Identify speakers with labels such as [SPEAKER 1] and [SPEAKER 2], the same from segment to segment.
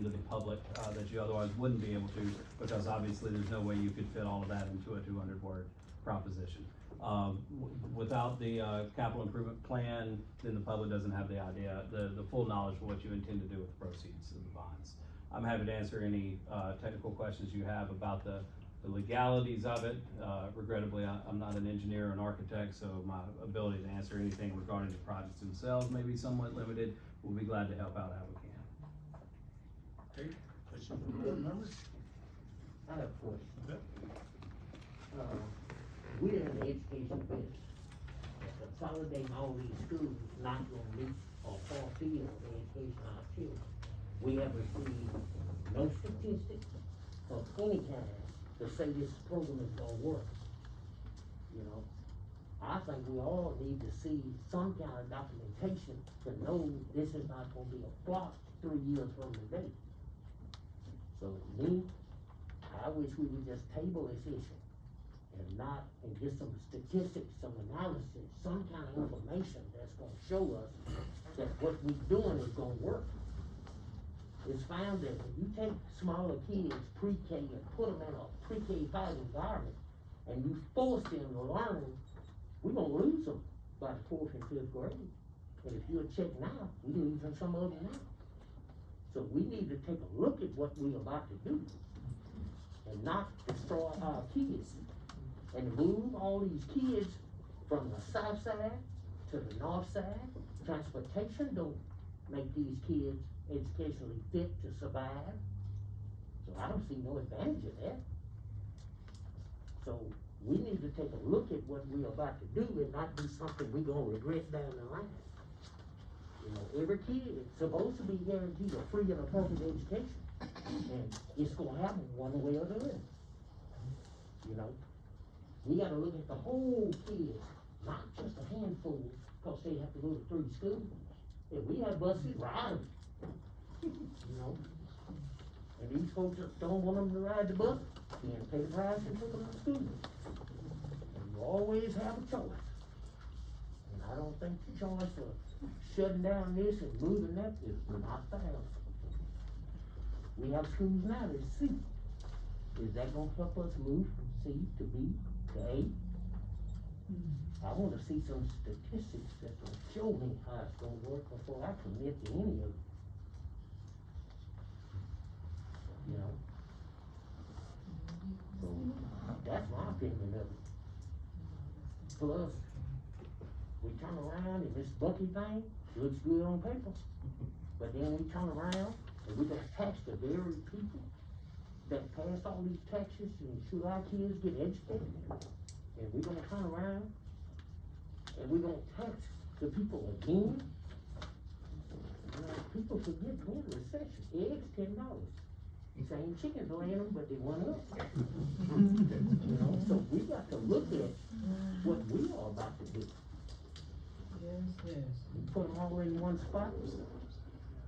[SPEAKER 1] to the public, that you otherwise wouldn't be able to, because obviously there's no way you could fit all of that into a 200-word proposition. Without the, capital improvement plan, then the public doesn't have the idea, the full knowledge of what you intend to do with the proceeds of the bonds. I'm happy to answer any, technical questions you have about the legalities of it. Regrettably, I'm not an engineer or an architect, so my ability to answer anything regarding the projects themselves may be somewhat limited. We'll be glad to help out how we can.
[SPEAKER 2] Okay, question from board members?
[SPEAKER 3] I have a question.
[SPEAKER 2] Okay.
[SPEAKER 3] We're in the education business. Consolidating all these schools is not gonna meet or fulfill the education of our children. We have received no statistics of any kind to say this program is gonna work. You know, I think we all need to see some kind of documentation to know this is not gonna be a flop 3 years from today. So me, I wish we would just table this issue and get some statistics, some analysis, some kind of information that's gonna show us that what we're doing is gonna work. It's found that if you take smaller kids, pre-K, and put them in a pre-K 5 environment, and you force them to learn, we're gonna lose them by the 4th and 5th grade. And if you'll check now, we're losing some of them now. So we need to take a look at what we're about to do and not destroy our kids. And move all these kids from the south side to the north side. Transportation don't make these kids educationally fit to survive. So I don't see no advantage of that. So we need to take a look at what we're about to do and not do something we're gonna regret down the line. You know, every kid is supposed to be guaranteed a free and appropriate education. And it's gonna happen one way or the other. You know, we gotta look at the whole kids, not just a handful, cause they have to go to 3 schools. If we have buses, ride them. You know, and these folks that don't want them to ride the bus, then pay the price and take them to school. And you always have a choice. And I don't think the choice of shutting down this and moving that is not the answer. We have schools now that's C. Is that gonna help us move from C to B to A? I wanna see some statistics that will show me how it's gonna work before I commit to any of it. You know? So, that's my opinion of it. Plus, we turn around and this Bucky thing looks good on paper. But then we turn around and we gonna tax the very people that passed all these taxes and should our kids get educated. And we're gonna turn around and we're gonna tax the people again. You know, people forget we're in a recession. Eggs, $10. Same chickens laying them, but they went up. You know, so we got to look at what we are about to do.
[SPEAKER 4] Yes.
[SPEAKER 3] You put them all in one spot.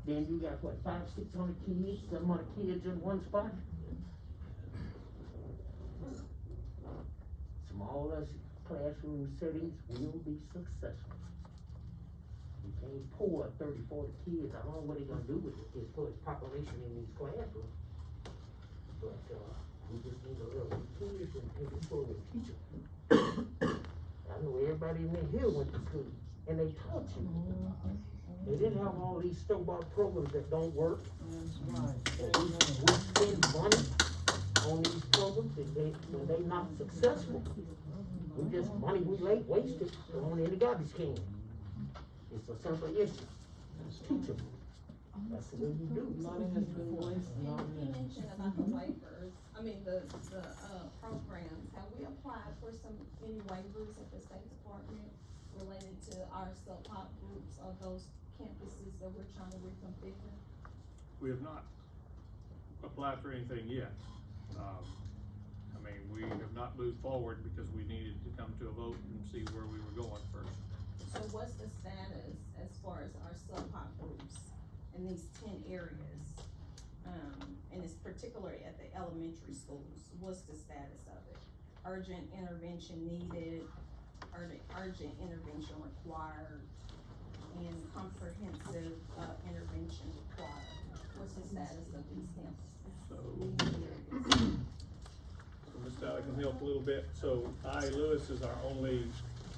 [SPEAKER 3] Then you got what, 500, 600 kids, 700 kids in one spot? Smaller classroom settings will be successful. You can't pour 30, 40 kids. I don't know what they're gonna do with it as far as population in these classrooms. But, we just need a little kids and take it forward and teach them. I know everybody in here went to school and they taught you. They didn't have all these store-bought programs that don't work.
[SPEAKER 4] That's right.
[SPEAKER 3] And we spend money on these programs and when they not successful, we just money we wasted thrown in the garbage can. It's a simple issue. Teach them. That's the way you do.
[SPEAKER 4] Money has been wasted
[SPEAKER 5] And
[SPEAKER 4] on
[SPEAKER 5] you
[SPEAKER 4] this.
[SPEAKER 5] mentioned about the waivers, the programs, have we applied for any waivers at the State Department related to our sub-pop groups of those campuses that we're trying to reconfigure?
[SPEAKER 2] We have not applied for anything yet. We have not moved forward because we needed to come to a vote and see where we were going first.
[SPEAKER 5] So what's the status as far as our sub-pop groups in these 10 areas? And it's particularly at the elementary schools, what's the status of it? Urgent intervention needed, urgent intervention required, and comprehensive intervention required. what's the status of these campuses?
[SPEAKER 2] So,
[SPEAKER 5] These areas.
[SPEAKER 2] Ms. Sally can help a little bit. So Lewis is our only,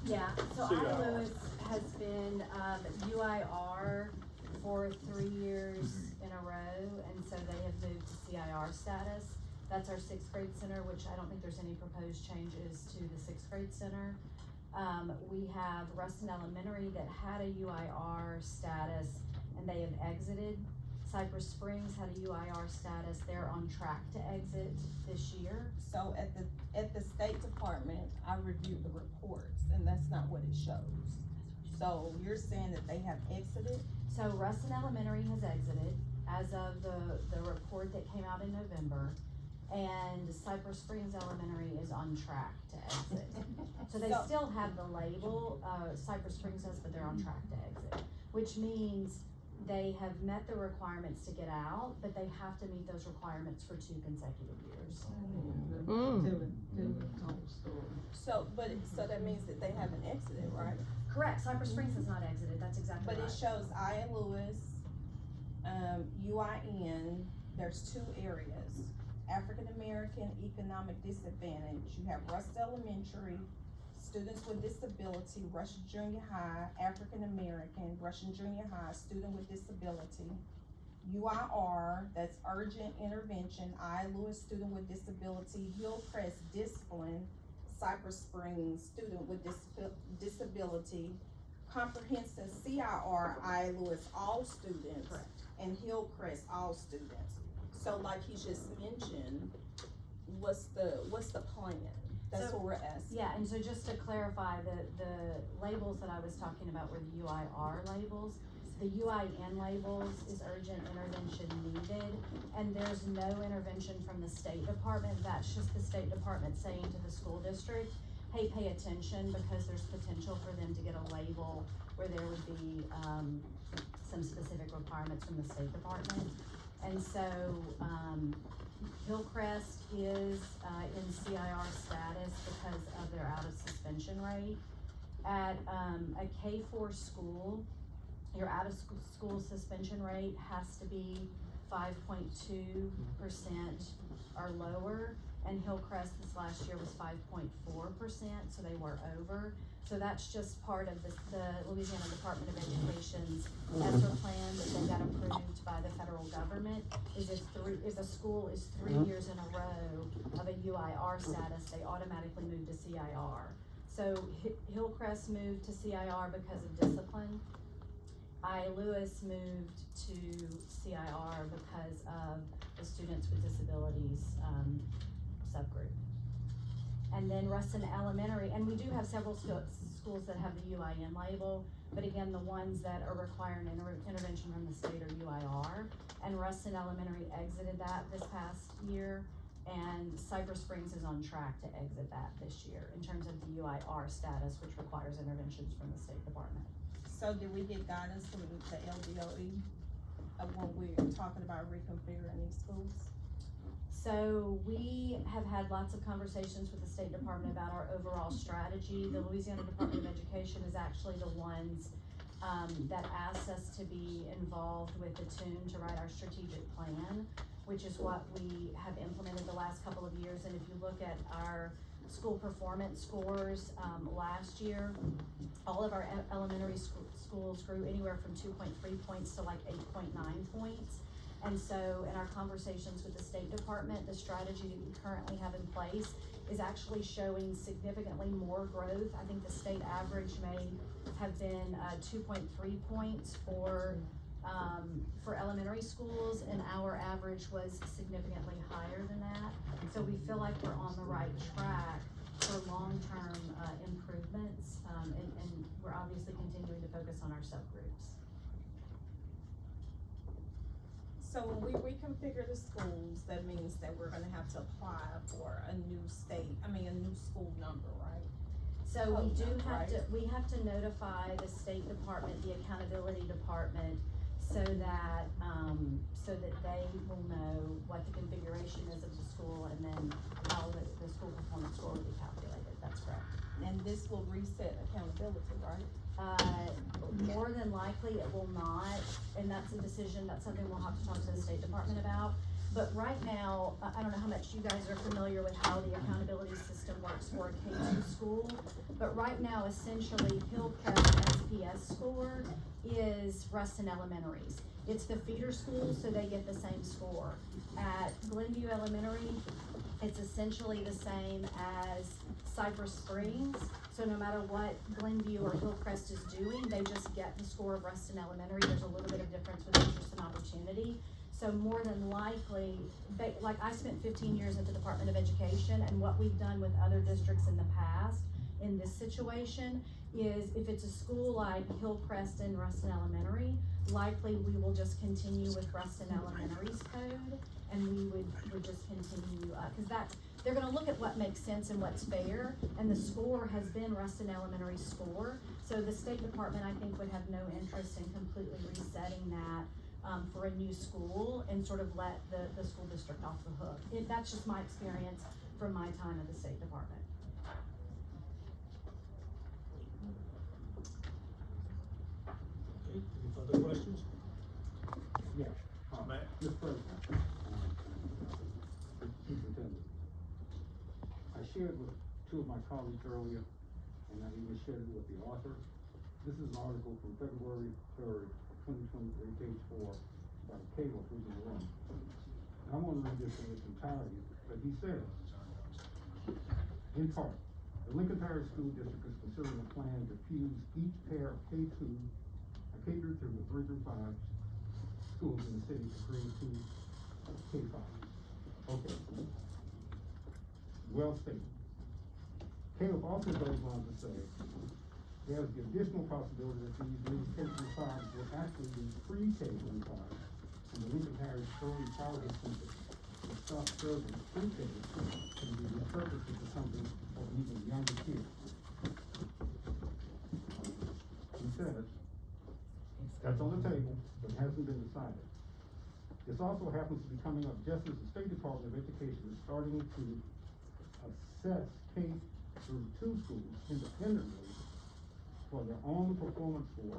[SPEAKER 6] Yeah, so
[SPEAKER 2] CIR.
[SPEAKER 6] Lewis has been, UIR for 3 years in a row, and so they have moved to CIR status. That's our sixth grade center, which I don't think there's any proposed changes to the sixth grade center. We have Ruston Elementary that had a UIR status, and they have exited. Cypress Springs had a UIR status, they're on track to exit this year.
[SPEAKER 5] So at the State Department, I reviewed the reports, and that's not what it shows. So you're saying that they have exited?
[SPEAKER 6] So Ruston Elementary has exited as of the report that came out in November, and Cypress Springs Elementary is on track to exit. So they still have the label, Cypress Springs does, but they're on track to exit, which means they have met the requirements to get out, but they have to meet those requirements for 2 consecutive years.
[SPEAKER 4] Tell the whole story.
[SPEAKER 5] So that means that they haven't exited, right?
[SPEAKER 6] Correct, Cypress Springs has not exited, that's exactly
[SPEAKER 5] But
[SPEAKER 6] right.
[SPEAKER 5] it shows I and Lewis, UIN, there's 2 areas. African American Economic Disadvantage, you have Rust Elementary, students with disability, Russian Junior High, African American, Russian Junior High, student with disability. UIR, that's urgent intervention, I, Lewis, student with disability, Hillcrest Discipline, Cypress Springs, student with disability, comprehensive CIR, I, Lewis, all students.
[SPEAKER 6] Correct.
[SPEAKER 5] And Hillcrest, all students. So like he just mentioned, what's the plan? That's
[SPEAKER 6] So-
[SPEAKER 5] what we're asking.
[SPEAKER 6] Yeah, and so just to clarify, the labels that I was talking about were the UIR labels. The UIN labels is urgent intervention needed, and there's no intervention from the State Department. That's just the State Department saying to the school district, hey, pay attention, because there's potential for them to get a label where there would be, some specific requirements from the State Department. And so, Hillcrest is, in CIR status because of their out of suspension rate. At, a K-4 school, your out of school suspension rate has to be 5.2% or lower, and Hillcrest this last year was 5.4%, so they were over. So that's just part of the Louisiana Department of Education's ESSER plan that they got approved by the federal government, is if a school is 3 years in a row of a UIR status, they automatically move to CIR. So Hillcrest moved to CIR because of discipline. Lewis moved to CIR because of the students with disabilities, subgroup. And then Ruston Elementary, and we do have several schools that have the UIN label, but again, the ones that are requiring intervention from the state are UIR. And Ruston Elementary exited that this past year, and Cypress Springs is on track to exit that this year in terms of the UIR status, which requires interventions from the State Department.
[SPEAKER 5] So did we get guidance from the LDOE of when we're talking about reconfiguring these schools?
[SPEAKER 6] So we have had lots of conversations with the State Department about our overall strategy. The Louisiana Department of Education is actually the ones that asked us to be involved with the TUNE to write our strategic plan, which is what we have implemented the last couple of years. And if you look at our school performance scores last year, all of our elementary schools grew anywhere from 2.3 points to like 8.9 points. And so in our conversations with the State Department, the strategy that we currently have in place is actually showing significantly more growth. I think the state average may have been 2.3 points for elementary schools, and our average was significantly higher than that. So we feel like we're on the right track for long-term improvements, and we're obviously continuing to focus on our subgroups.
[SPEAKER 5] So when we reconfigure the schools, that means that we're gonna have to apply for a new school number, right?
[SPEAKER 6] So we do
[SPEAKER 5] Right.
[SPEAKER 6] we have to notify the State Department, the Accountability Department, so that they will know what the configuration is of the school, and then how the school performance score will be calculated. That's That's correct.
[SPEAKER 5] And this will reset accountability, right?
[SPEAKER 6] More than likely it will not, and that's a decision, that's something we'll have to talk to the State Department about. But right now, I don't know how much you guys are familiar with how the accountability system works for a K-2 school, but right now, essentially, Hillcrest SPS score is Ruston Elementary's. It's the feeder school, so they get the same score. At Glenview Elementary, it's essentially the same as Cypress Springs. So no matter what Glenview or Hillcrest is doing, they just get the score of Ruston Elementary. There's a little bit of difference with interest and opportunity. So more than likely, like I spent 15 years at the Department of Education, and what we've done with other districts in the past in this situation is if it's a school like Hillcrest and Ruston Elementary, likely we will just continue with Ruston Elementary's code, and we would just continue, cause they're gonna look at what makes sense and what's fair, and the score has been Ruston Elementary's score. So the State Department, I think, would have no interest in completely resetting that for a new school and sort of let the school district off the hook. That's just my experience from my time at the State Department.
[SPEAKER 7] Okay, any further questions?
[SPEAKER 8] Yeah,
[SPEAKER 2] Matt?
[SPEAKER 8] Mr. President, Superintendent, I shared with two of my colleagues earlier, and I even shared it with the author. This is an article from February 3rd, 2023, page 4, by Caleb, who's in the room. I want to read this in its entirety, but he says, in part, the Lincoln Parish School District is considering a plan to fuse each pair of K-2, K through 2, 3 through 5 schools in the city to create 2 K-5. Okay. Well stated. Caleb also goes on to say, there's the additional possibility that these new K-5s will actually be pre-K-5, and the Lincoln Parish Early Childhood Center will stop serving pre-K and be repurposed into something for even younger kids. He says, that's on the table, but it hasn't been decided. This also happens to be coming up just as the State Department of Education is starting to assess K through 2 schools independently for their own performance score,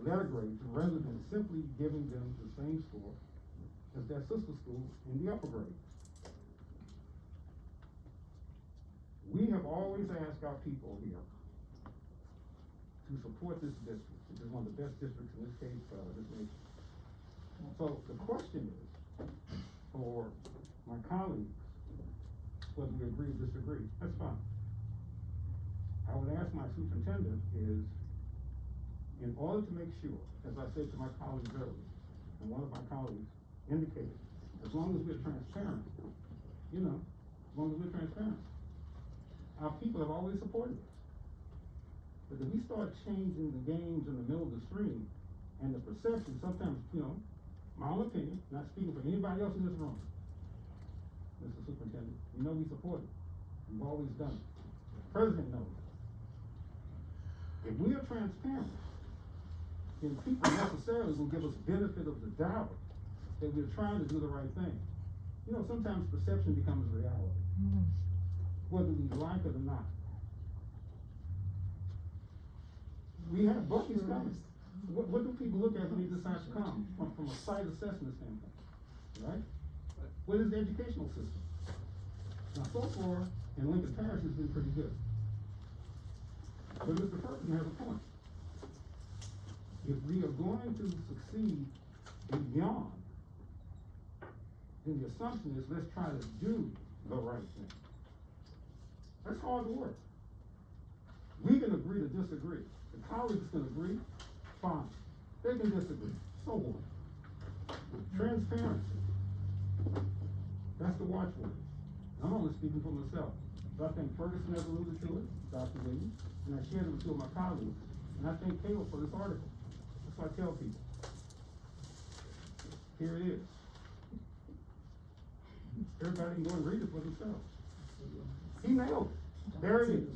[SPEAKER 8] letter grades, rather than simply giving them the same score as their sister school in the upper grade. We have always asked our people here to support this district, which is one of the best districts in this case, this nation. So the question is, for my colleagues, whether we agree or disagree, that's fine. I would ask my superintendent is, in order to make sure, as I said to my colleagues earlier, and one of my colleagues indicated, as long as we're transparent, as long as we're transparent, our people have always supported us. But if we start changing the games in the middle of the stream, and the perception, sometimes, my own opinion, not speaking for anybody else in this room, Mr. Superintendent, we support it. We've always done it. The President knows it. If we are transparent, then people necessarily will give us benefit of the doubt that we're trying to do the right thing. Sometimes perception becomes reality, whether we like it or not. We have buses coming. What do people look at when they decide to come from a site assessment standpoint, right? What is the educational system? Now, so far, in Lincoln Parish, has been pretty good. But Mr. Perkins has a point. If we are going to succeed beyond, then the assumption is let's try to do the right thing. That's hard work. We can agree to disagree. The colleagues can agree, fine. They can disagree, so what? Transparency. That's the watchword. I'm only speaking for myself. But I think Ferguson has alluded to it, Dr. Williams, and I shared it with 2 of my colleagues. And I thank Caleb for this article. That's what I tell people. Here it is. Everybody can go and read it for themselves. He nailed it. There it is.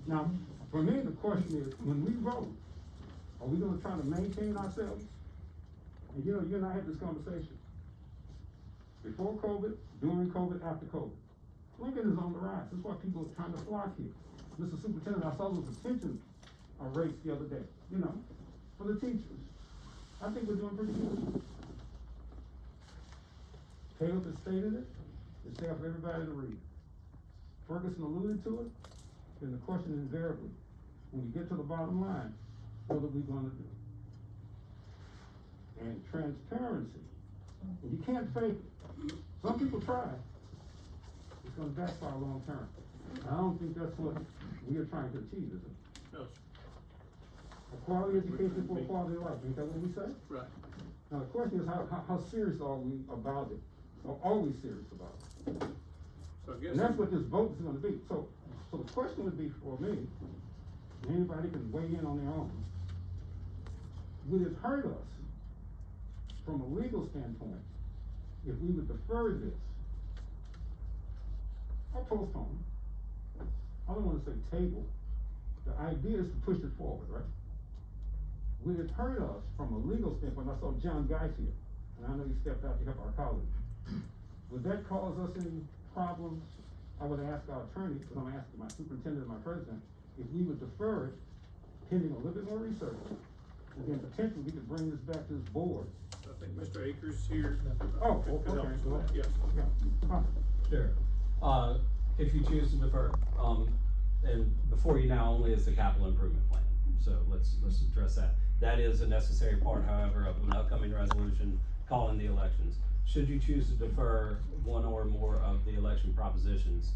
[SPEAKER 8] Now, for me, the question is, when we vote, are we gonna try to maintain ourselves? And you and I had this conversation. Before COVID, during COVID, after COVID. Lincoln is on the rise. That's why people are trying to flock here. Mr. Superintendent, I saw those retention rates the other day, you know, for the teachers. I think we're doing pretty good. Caleb has stated it, it's there for everybody to read. Ferguson alluded to it, and the question is invariably, when we get to the bottom line, what are we gonna do? And transparency, and you can't fake it. Some people try, it's gonna backfire long term. I don't think that's what we are trying to achieve, is it?
[SPEAKER 2] No, sir.
[SPEAKER 8] A quality education for a quality life, ain't that what we say?
[SPEAKER 2] Right.
[SPEAKER 8] Now, the question is, how serious are we about it? Or are we serious about it?
[SPEAKER 2] So I guess.
[SPEAKER 8] And that's what this vote is gonna be. So the question would be for me, and anybody can weigh in on their own. Would it hurt us from a legal standpoint if we would defer this or postpone? I don't wanna say table. The idea is to push it forward, right? Would it hurt us from a legal standpoint? I saw John Geis here, and I know he stepped out to help our colleagues. Would that cause us any problems? I would ask our attorney, but I'm asking my superintendent and my president, if we would defer it pending a little bit more research, and then potentially we could bring this back to this board.
[SPEAKER 2] I think Mr. Akers here.
[SPEAKER 8] Oh,
[SPEAKER 2] could
[SPEAKER 8] okay,
[SPEAKER 2] help us with
[SPEAKER 8] well,
[SPEAKER 2] that. Yes.
[SPEAKER 8] Yeah, fine.
[SPEAKER 1] Sure. If you choose to defer, and before you now only is the capital improvement plan, so let's address that. That is a necessary part, however, of an upcoming resolution calling the elections. Should you choose to defer one or more of the election propositions,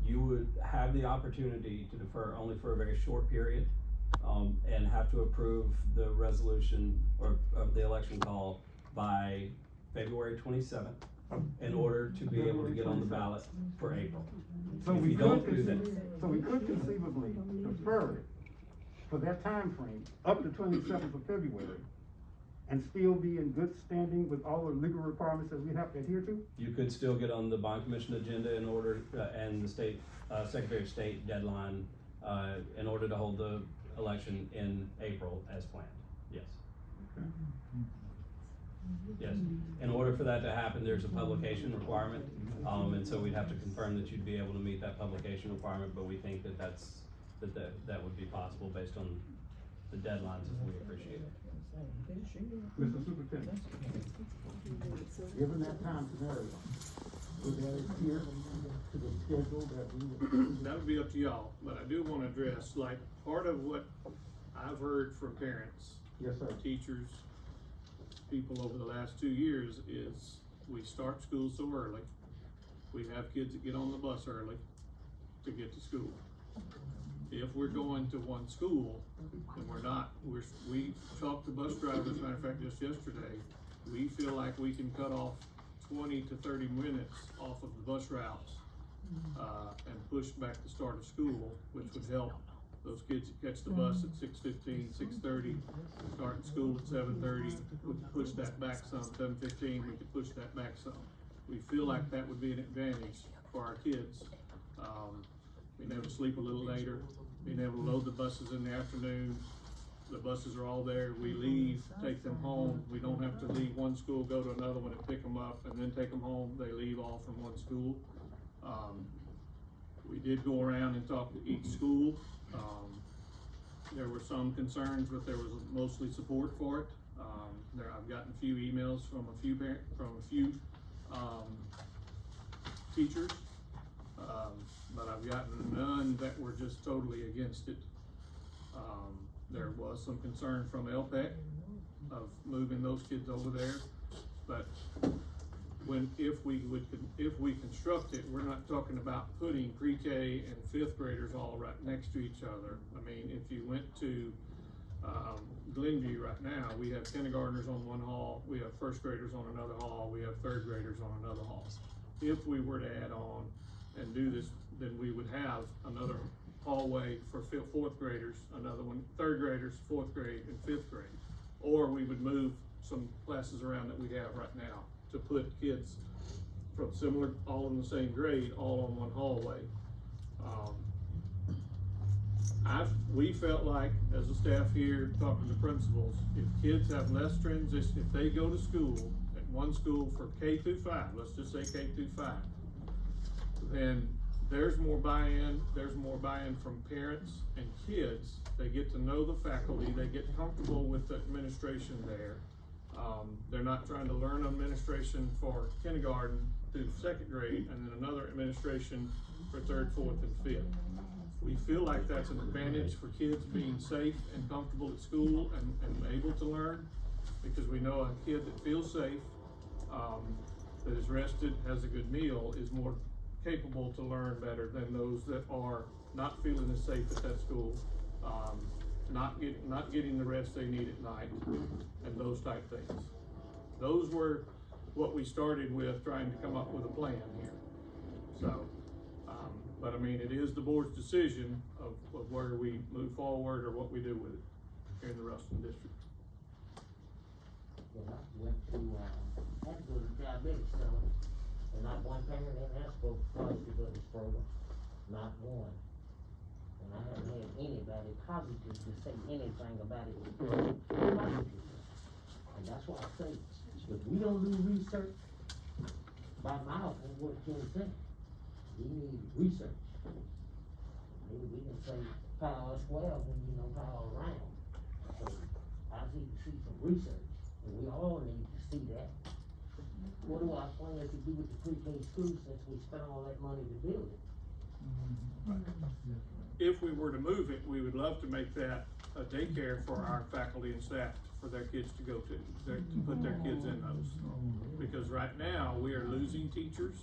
[SPEAKER 1] you would have the opportunity to defer only for a very short period, and have to approve the resolution or of the election call by February 27th in order to be able to get on the ballot for April.
[SPEAKER 8] So
[SPEAKER 1] If
[SPEAKER 8] we
[SPEAKER 1] you don't
[SPEAKER 8] could,
[SPEAKER 1] do that,
[SPEAKER 8] so we could conceivably defer it for that time frame up to 27th of February and still be in good standing with all the legal requirements that we have to adhere to?
[SPEAKER 1] you could still get on the bond commission agenda in order, and the state, Secretary of State deadline, in order to hold the election in April as planned, yes. Yes, in order for that to happen, there's a publication requirement, and so we'd have to confirm that you'd be able to meet that publication requirement, but we think that that would be possible based on the deadlines as we appreciate it.
[SPEAKER 8] Mr. Superintendent, given that time scenario, would that adhere to the schedule that we would?
[SPEAKER 2] That would be up to y'all, but I do wanna address, like, part of what I've heard from parents,
[SPEAKER 8] Yes, sir.
[SPEAKER 2] teachers, people over the last 2 years is we start school so early. We have kids that get on the bus early to get to school. If we're going to one school and we talked to bus drivers, as a matter of fact, just yesterday, we feel like we can cut off 20 to 30 minutes off of the bus routes, and push back the start of school, which would help those kids that catch the bus at 6:15, 6:30, starting school at 7:30, we could push that back some, 7:15, we could push that back some. We feel like that would be an advantage for our kids, being able to sleep a little later, being able to load the buses in the afternoon. The buses are all there, we leave, take them home, we don't have to leave one school, go to another one and pick them up and then take them home, they leave all from one school. We did go around and talk to each school. There were some concerns, but there was mostly support for it. I've gotten a few emails from a few teachers, but I've gotten none that were just totally against it. There was some concern from LPEC of moving those kids over there, but if we construct it, we're not talking about putting pre-K and 5th graders all right next to each other. I mean, if you went to, Glenview right now, we have kindergartners on one hall, we have 1st graders on another hall, we have 3rd graders on another hall. If we were to add on and do this, then we would have another hallway for 4th graders, another one, 3rd graders, 4th grade, and 5th grade. Or we would move some classes around that we have right now to put kids from similar, all in the same grade, all on one hallway. We felt like, as a staff here, talking to principals, if kids have less transition, if they go to school, at one school for K through 5, let's just say K through 5, then there's more buy-in from parents and kids. They get to know the faculty, they get comfortable with the administration there. They're not trying to learn administration for kindergarten through second grade and then another administration for third, fourth, and fifth. We feel like that's an advantage for kids being safe and comfortable at school and able to learn, because we know a kid that feels safe, that is rested, has a good meal, is more capable to learn better than those that are not feeling as safe at that school, not getting the rest they need at night, and those type things. Those were what we started with, trying to come up with a plan here. So, but I mean, it is the board's decision of where we move forward or what we do with it here in the Ruston district.
[SPEAKER 3] When I went to, had to go to the diabetic center, and not one parent had asked for positive of this program, not one. And I haven't had anybody positive to say anything about it positive. And that's why I say, if we don't do research by mouth on what Ken said, we need research. Maybe we can say power square when you know power round. So I need to see some research, and we all need to see that. What do our plans to do with the pre-K school since we spent all that money to build it?
[SPEAKER 2] If we were to move it, we would love to make that a daycare for our faculty and staff, for their kids to go to put their kids in those. Because right now, we are losing teachers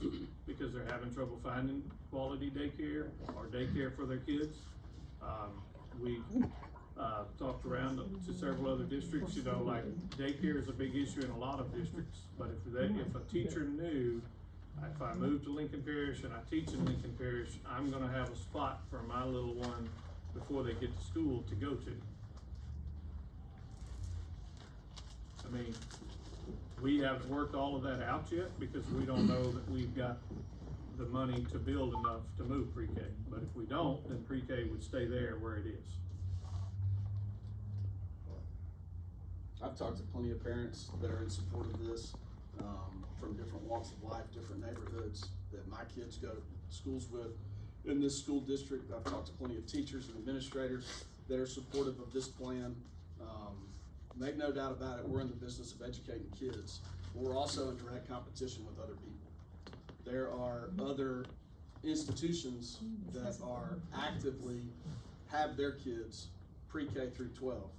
[SPEAKER 2] because they're having trouble finding quality daycare or daycare for their kids. We talked around to several other districts, you know, like daycare is a big issue in a lot of districts, but if a teacher knew, if I move to Lincoln Parish and I teach in Lincoln Parish, I'm gonna have a spot for my little one before they get to school to go to. I mean, we haven't worked all of that out yet because we don't know that we've got the money to build enough to move pre-K. But if we don't, then pre-K would stay there where it is.
[SPEAKER 9] I've talked to plenty of parents that are in support of this, from different walks of life, different neighborhoods that my kids go to schools with. In this school district, I've talked to plenty of teachers and administrators that are supportive of this plan. Make no doubt about it, we're in the business of educating kids, but we're also in direct competition with other people. There are other institutions that are actively have their kids pre-K through 12.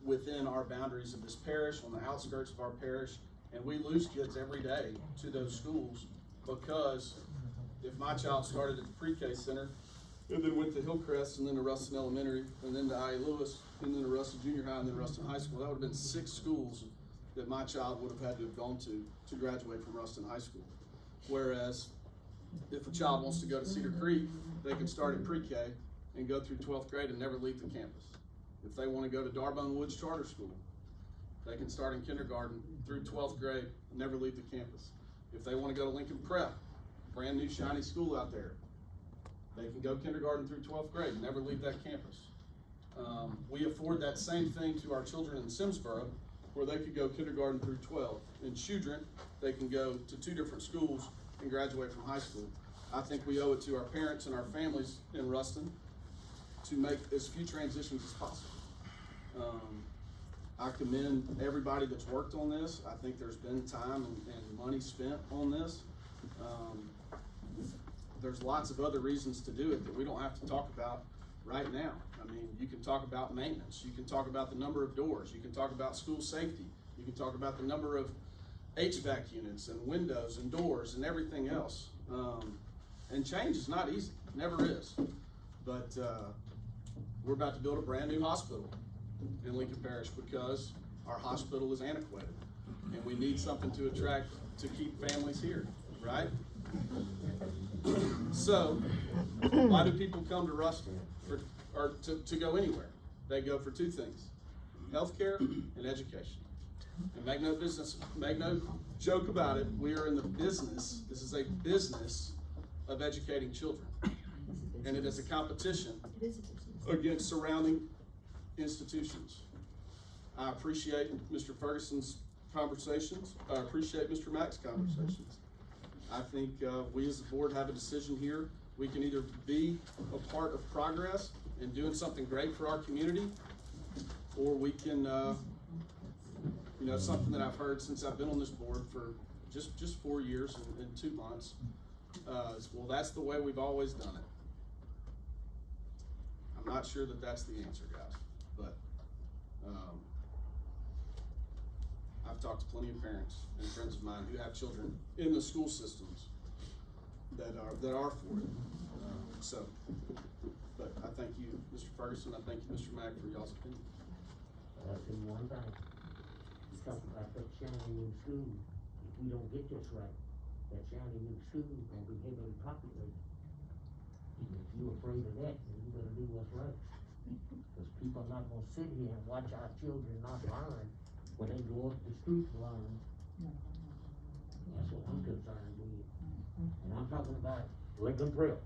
[SPEAKER 9] Within our boundaries of this parish, on the outskirts of our parish, and we lose kids every day to those schools because if my child started at the pre-K center and then went to Hillcrest and then to Ruston Elementary and then to I.A. Lewis and then to Ruston Junior High and then Ruston High School, that would have been 6 schools that my child would have had to have gone to graduate from Ruston High School. Whereas if a child wants to go to Cedar Creek, they can start at pre-K and go through 12th grade and never leave the campus. If they want to go to Darbone Woods Charter School, they can start in kindergarten through 12th grade and never leave the campus. If they want to go to Lincoln Prep, brand new shiny school out there, they can go kindergarten through 12th grade and never leave that campus. We afford that same thing to our children in Simsboro, where they could go kindergarten through 12. In Shudrint, they can go to 2 different schools and graduate from high school. I think we owe it to our parents and our families in Ruston to make as few transitions as possible. I commend everybody that's worked on this. I think there's been time and money spent on this. There's lots of other reasons to do it that we don't have to talk about right now. I mean, you can talk about maintenance, you can talk about the number of doors, you can talk about school safety, you can talk about the number of HVAC units and windows and doors and everything else. And change is not easy, never is. But we're about to build a brand new hospital in Lincoln Parish because our hospital is antiquated and we need something to keep families here, right? So, why do people come to Ruston or to go anywhere? They go for 2 things, healthcare and education. And make no joke about it, we are in the business, this is a business of educating children. And it is a competition against surrounding institutions. I appreciate Mr. Ferguson's conversations. I appreciate Mr. Mack's conversations. I think, we as a board have a decision here. We can either be a part of progress and doing something great for our community, or we can, you know, something that I've heard since I've been on this board for just 4 years and 2 months, is, well, that's the way we've always done it. I'm not sure that that's the answer, guys, but, I've talked to plenty of parents and friends of mine who have children in the school systems that are for it. So, but I thank you, Mr. Ferguson, I thank you, Mr. Mack, for y'all's opinion.
[SPEAKER 3] I'll say one thing. You talk about that Shawnee new school. If we don't get this right, that Shawnee new school is gonna be heavily populated. If you're afraid of that, then you better do what's right. Cause people are not gonna sit here and watch our children not learn when they go up the street and learn. That's what I'm concerned with. And I'm talking about Lincoln Prep.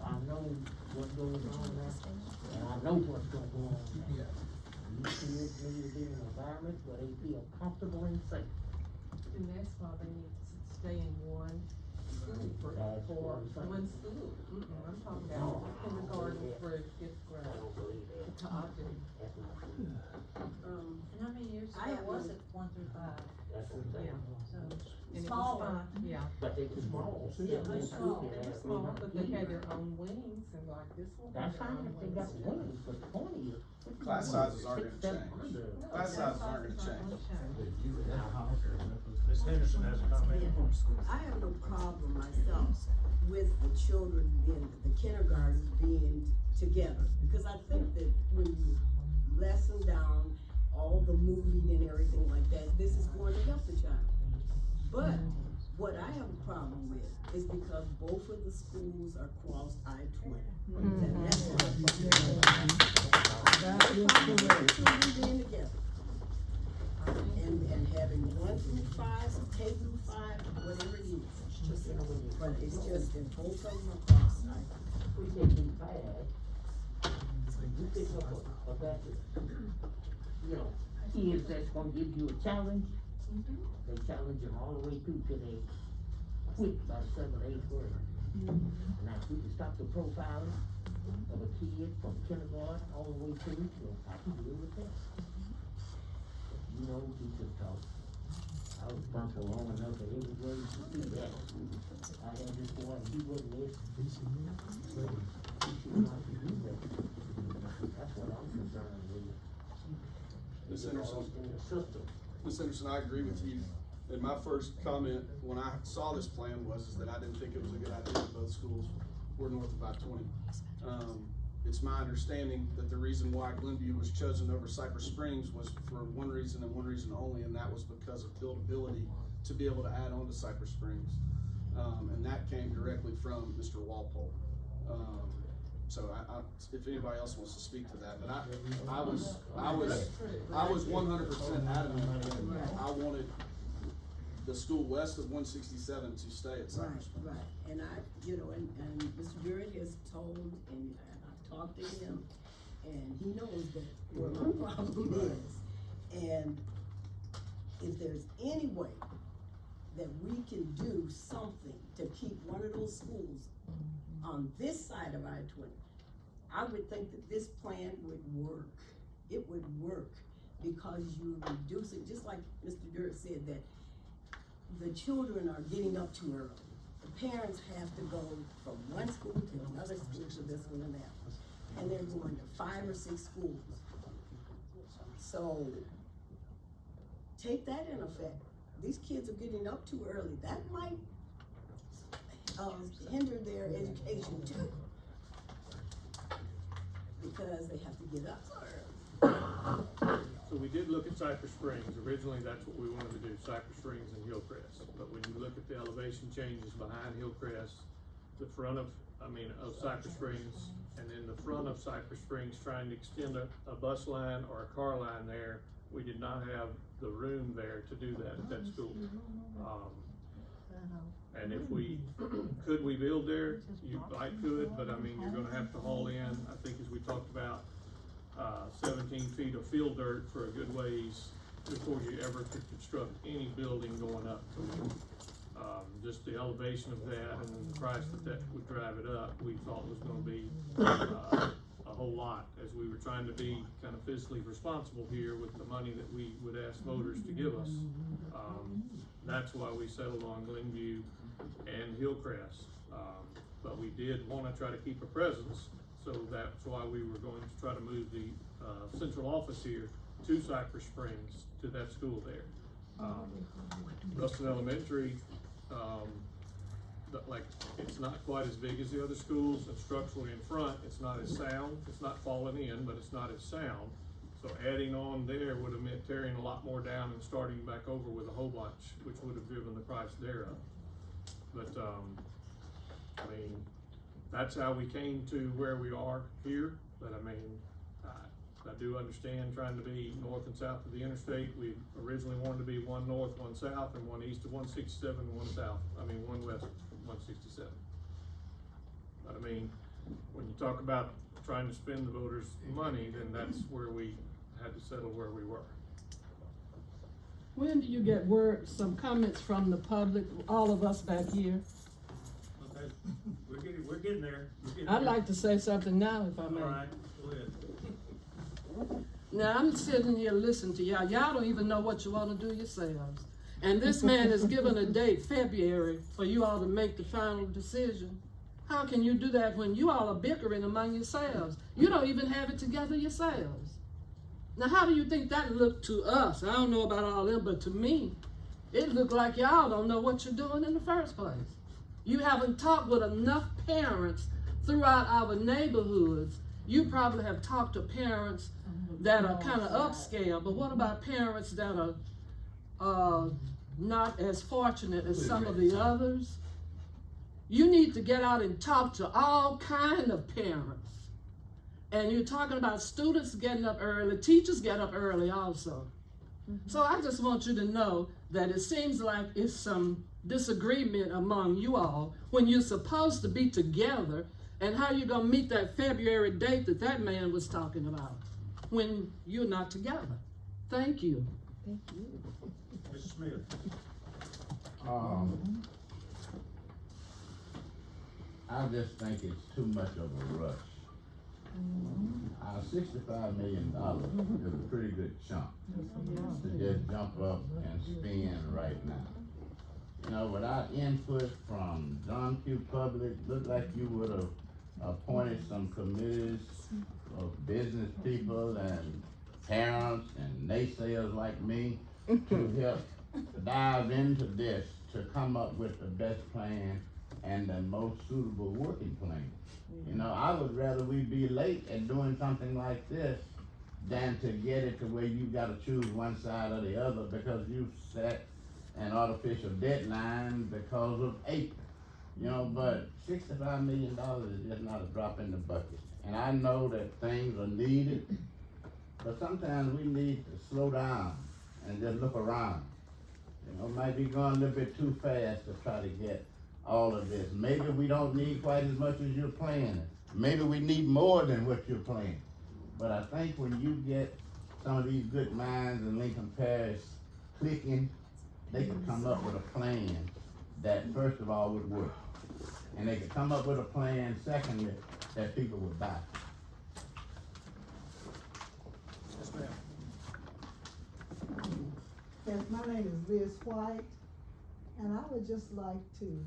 [SPEAKER 3] I know what goes on there, and I know what's gonna go on there. These kids need to be in an environment where they feel comfortable and safe.
[SPEAKER 4] And that's why they need to stay in one school for
[SPEAKER 3] That's what I'm saying.
[SPEAKER 4] one school. I'm talking
[SPEAKER 3] No,
[SPEAKER 4] about kindergarten through fifth
[SPEAKER 3] I
[SPEAKER 4] grade.
[SPEAKER 3] don't believe that.
[SPEAKER 4] I do.
[SPEAKER 3] That's not true.
[SPEAKER 10] And how many years
[SPEAKER 5] I
[SPEAKER 10] ago
[SPEAKER 5] have
[SPEAKER 10] was
[SPEAKER 5] no-
[SPEAKER 10] it 1 through 5?
[SPEAKER 3] That's what I'm saying.
[SPEAKER 10] So,
[SPEAKER 4] And it was
[SPEAKER 10] smaller.
[SPEAKER 4] fine, yeah.
[SPEAKER 3] But they were small.
[SPEAKER 10] Yeah,
[SPEAKER 3] They
[SPEAKER 10] much
[SPEAKER 3] could
[SPEAKER 10] smaller.
[SPEAKER 3] have
[SPEAKER 4] They were
[SPEAKER 3] 300
[SPEAKER 4] small, but they had their
[SPEAKER 3] kids.
[SPEAKER 4] own wings and like this one. had
[SPEAKER 3] That's
[SPEAKER 4] their
[SPEAKER 3] fine
[SPEAKER 4] own
[SPEAKER 3] if they got
[SPEAKER 4] too.
[SPEAKER 3] wings, but the point is.
[SPEAKER 9] Class sizes aren't gonna
[SPEAKER 3] 600, 700.
[SPEAKER 4] No,
[SPEAKER 9] Class sizes aren't gonna change.
[SPEAKER 7] Ms. Henderson has a comment.
[SPEAKER 11] I have no problem myself with the children being, the kindergartens being together, because I think that when you lessen down all the moving and everything like that, this is going to help the child. But what I have a problem with is because both of the schools are crossed I-20. And that's what I'm children being together. And having 1 through 5, K through 5, whatever it is. But it's just that both of them are crossed I-20.
[SPEAKER 3] We take them fast. You pick up a batch of, you know, kids that's gonna give you a challenge. They challenge them all the way through till they quit by the 7th, 8th grade. Now, if we can stop the profiling of a kid from kindergarten all the way through, we'll have to deal with that. You know, we just talk. I was bumped for long enough that every grade to see that. I had this boy, he wasn't this. He should not do that. That's what I'm concerned with.
[SPEAKER 9] Ms.
[SPEAKER 3] It's
[SPEAKER 9] Henderson.
[SPEAKER 3] all in the system.
[SPEAKER 9] Ms. Henderson, I agree with you. And my first comment when I saw this plan was that I didn't think it was a good idea that both schools were north of I-20. It's my understanding that the reason why Glenview was chosen over Cypress Springs was for one reason and one reason only, and that was because of buildability to be able to add on to Cypress Springs. And that came directly from Mr. Walpole. So if anybody else wants to speak to that, but I was 100% adamant that I wanted the school west of 167 to stay at Cypress Springs.
[SPEAKER 11] Right, and and Mr. Jarrett has told, and I've talked to him, and he knows that where my problem is. And if there's any way that we can do something to keep one of those schools on this side of I-20, I would think that this plan would work. It would work, because you're reducing, just like Mr. Jarrett said, that the children are getting up too early. The parents have to go from one school to another school to this one and that one. And they're going to 5 or 6 schools. So, take that in effect. These kids are getting up too early. That might hinder their education too. Because they have to get up so early.
[SPEAKER 2] So we did look at Cypress Springs. Originally, that's what we wanted to do, Cypress Springs and Hillcrest. But when you look at the elevation changes behind Hillcrest, the front of Cypress Springs, and then the front of Cypress Springs, trying to extend a bus line or a car line there, we did not have the room there to do that at that school. And if could we build there? You could, but you're gonna have to haul in, I think as we talked about, 17 feet of field dirt for a good ways before you ever could construct any building going up to it. Just the elevation of that and the price that would drive it up, we thought was gonna be, a whole lot, as we were trying to be kind of fiscally responsible here with the money that we would ask voters to give us. That's why we settled on Glenview and Hillcrest. But we did wanna try to keep a presence, so that's why we were going to try to move the, central office here to Cypress Springs, to that school there. Ruston Elementary, like, it's not quite as big as the other schools, and structurally in front, it's not as sound, it's not falling in, but it's not as sound. So adding on there would have meant tearing a lot more down and starting back over with a whole bunch, which would have driven the price there up. But, I mean, that's how we came to where we are here, but I mean, I do understand trying to be north and south of the interstate. We originally wanted to be one north, one south, and one east of 167, one south, one west of 167. But I mean, when you talk about trying to spend the voters' money, then that's where we had to settle where we were.
[SPEAKER 10] When do you get some comments from the public, all of us back here?
[SPEAKER 7] Okay, we're getting there.
[SPEAKER 10] I'd like to say something now, if I may.
[SPEAKER 7] All right, go ahead.
[SPEAKER 10] Now, I'm sitting here listening to y'all. Y'all don't even know what you want to do yourselves. And this man has given a date, February, for you all to make the final decision. How can you do that when you all are bickering among yourselves? You don't even have it together yourselves. Now, how do you think that looked to us? I don't know about all them, but to me, it looked like y'all don't know what you're doing in the first place. You haven't talked with enough parents throughout our neighborhoods. You probably have talked to parents that are kind of upscale, but what about parents that are not as fortunate as some of the others? You need to get out and talk to all kind of parents. And you're talking about students getting up early, teachers get up early also. So I just want you to know that it seems like it's some disagreement among you all when you're supposed to be together, and how you gonna meet that February date that man was talking about when you're not together. Thank you.
[SPEAKER 7] Mr. Smith.
[SPEAKER 12] I just think it's too much of a rush. $65 million is a pretty good chunk to just jump up and spend right now. You know, without input from John Q. Public, looked like you would have appointed some committees of business people and parents and naysayers like me to help dive into this to come up with the best plan and the most suitable working plan. You know, I would rather we be late at doing something like this than to get it to where you gotta choose one side or the other because you set an artificial deadline because of April. You know, but $65 million is just not a drop in the bucket. And I know that things are needed, but sometimes we need to slow down and just look around. You know, might be going a little bit too fast to try to get all of this. Maybe we don't need quite as much as you're planning. Maybe we need more than what you're planning. But I think when you get some of these good minds in Lincoln Parish clicking, they can come up with a plan that first of all would work. And they could come up with a plan, secondly, that people would buy.
[SPEAKER 7] Yes, ma'am.
[SPEAKER 13] Yes, my name is Liz White, and I would just like to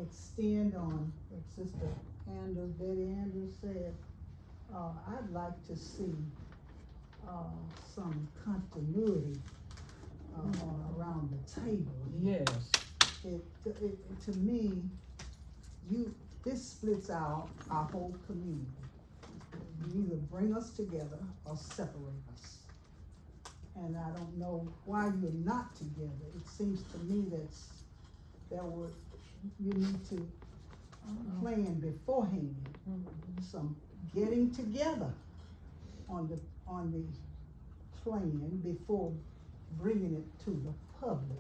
[SPEAKER 13] extend on what Sister Betty Andrews said. I'd like to see some continuity around the table.
[SPEAKER 10] Yes.
[SPEAKER 13] To me, this splits out our whole community. You either bring us together or separate us. And I don't know why you're not together. It seems to me that you need to plan beforehand, some getting together on the plan before bringing it to the public.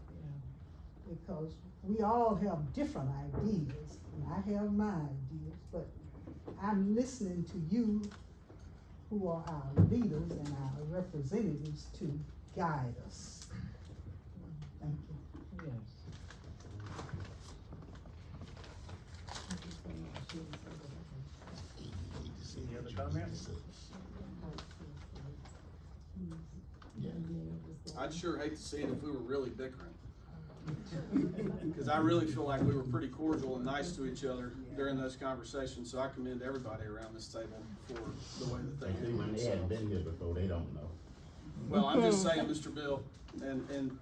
[SPEAKER 13] Because we all have different ideas, and I have my ideas, but I'm listening to you who are our leaders and our representatives to guide us. Thank you.
[SPEAKER 7] Any other comments?
[SPEAKER 9] I'd sure hate to see it if we were really bickering. Cause I really feel like we were pretty cordial and nice to each other during those conversations, so I commend everybody around this table for the way that they
[SPEAKER 12] See, when
[SPEAKER 9] handled
[SPEAKER 12] they hadn't
[SPEAKER 9] themselves.
[SPEAKER 12] been here before, they don't know.
[SPEAKER 9] Well, I'm just saying, Mr. Bill, and